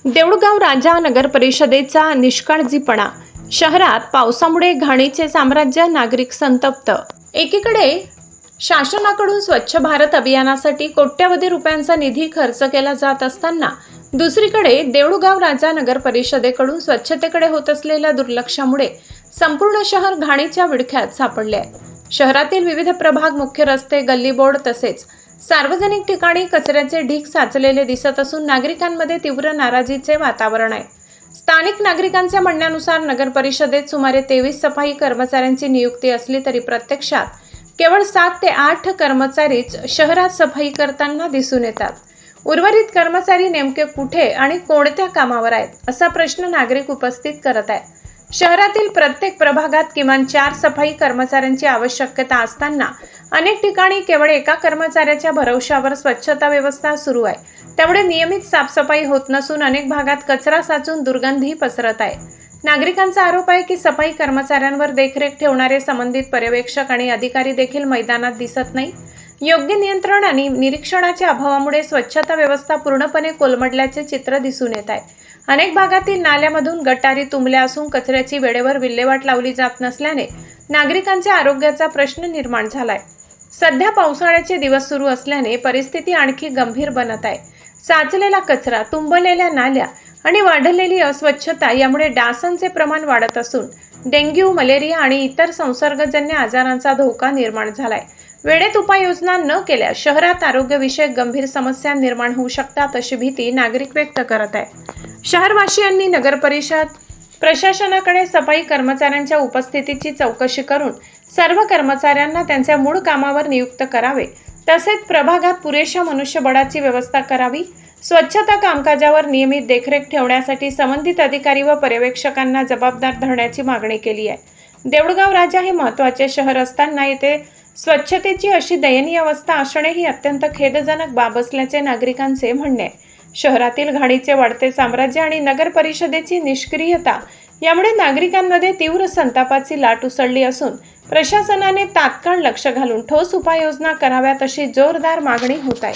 देऊळगाव राजा नगर परिषदेचा निष्काळजीपणा, शहरात पावसामुळे घाणीचे साम्राज्य, नागरिक संतप्त। एकीकडे शासनाकडून स्वच्छ भारत अभियानासाठी कोट्यवधी रुपयांचा निधी खर्च केला जात असताना दुसरीकडे देऊळगाव राजा नगर परिषदेकडून स्वच्छतेकडे होत असलेल्या दुर्लक्षामुळे संपूर्ण शहर घाणीच्या विळख्यात सापडले आहे। शहरातील विविध प्रभाग, मुख्य रस्ते, गल्लीबोर्ड तसेच सार्वजनिक ठिकाणी कचऱ्याचे ढीग साचलेले दिसत असून नागरिकांमध्ये तीव्र नाराजीचे वातावरण आहे। स्थानिक नागरिकांच्या म्हणण्यानुसार नगर परिषदेत सुमारे 23 सफाई कर्मचाऱ्यांची नियुक्ती असली तरी प्रत्यक्षात केवळ 7 ते 8 कर्मचारीच शहरात सफाई करताना दिसून येतात। उर्वरित कर्मचारी नेमके कुठे आणि कोणत्या कामावर आहेत, असा प्रश्न नागरिक उपस्थित करत आहेत। शहरातील प्रत्येक प्रभागात किमान 4 सफाई कर्मचाऱ्यांची आवश्यकता असताना अनेक ठिकाणी केवळ एका कर्मचाऱ्याच्या भरवशावर स्वच्छता व्यवस्था सुरू आहे। त्यामुळे नियमित साफसफाई होत नसून अनेक भागात कचरा साचून दुर्गंधी पसरत आहे। नागरिकांचा आरोप आहे की सफाई कर्मचाऱ्यांवर देखरेख ठेवणारे संबंधित पर्यवेक्षक आणि अधिकारी देखील मैदानात दिसत नाही। योग्य नियंत्रण आणि निरीक्षणाच्या अभावामुळे स्वच्छता व्यवस्था पूर्णपणे कोलमडल्याचे चित्र दिसून येत आहे। अनेक भागातील नाल्यामधून गटारी तुंबल्या असून कचऱ्याची वेळेवर विल्हेवाट लावली जात नसल्याने नागरिकांच्या आरोग्याचा प्रश्न निर्माण झालाय। सध्या पावसाळ्याचे दिवस सुरू असल्याने परिस्थिती आणखी गंभीर बनत आहे। साचलेला कचरा, तुंबलेल्या नाल्या आणि वाढलेली अस्वच्छता यामुळे डासांचे प्रमाण वाढत असून डेंग्यू, मलेरिया आणि इतर संसर्गजन्य आजारांचा धोका निर्माण झालाय। वेळेत उपाययोजना न केल्यास शहरात आरोग्यविषयक गंभीर समस्या निर्माण होऊ शकतात, अशी भीती नागरिक व्यक्त करत आहे। शहरवासियांनी नगर परिषद प्रशासनाकडे सफाई कर्मचाऱ्यांच्या उपस्थितीची चौकशी करून सर्व कर्मचाऱ्यांना त्यांच्या मूळ कामावर नियुक्त करावे, तसेच प्रभागात पुरेशा मनुष्यबळाची व्यवस्था करावी। स्वच्छता कामकाजावर नियमित देखरेख ठेवण्यासाठी संबंधित अधिकारी व पर्यवेक्षकांना जबाबदार धरण्याची मागणी केली आहे। देऊळगाव राजा हे महत्त्वाचे शहर असताना येथे स्वच्छतेची अशी दयनीय अवस्था असणे ही अत्यंत खेदजनक बाब असल्याचे नागरिकांचे म्हणणे आहे। शहरातील घाणीचे वाढते साम्राज्य आणि नगर परिषदेची निष्क्रियता यामुळे नागरिकांमध्ये तीव्र संतापाची लाट उसळली असून प्रशासनाने तात्काळ लक्ष घालून ठोस उपाययोजना कराव्यात, अशी जोरदार मागणी होत आहे।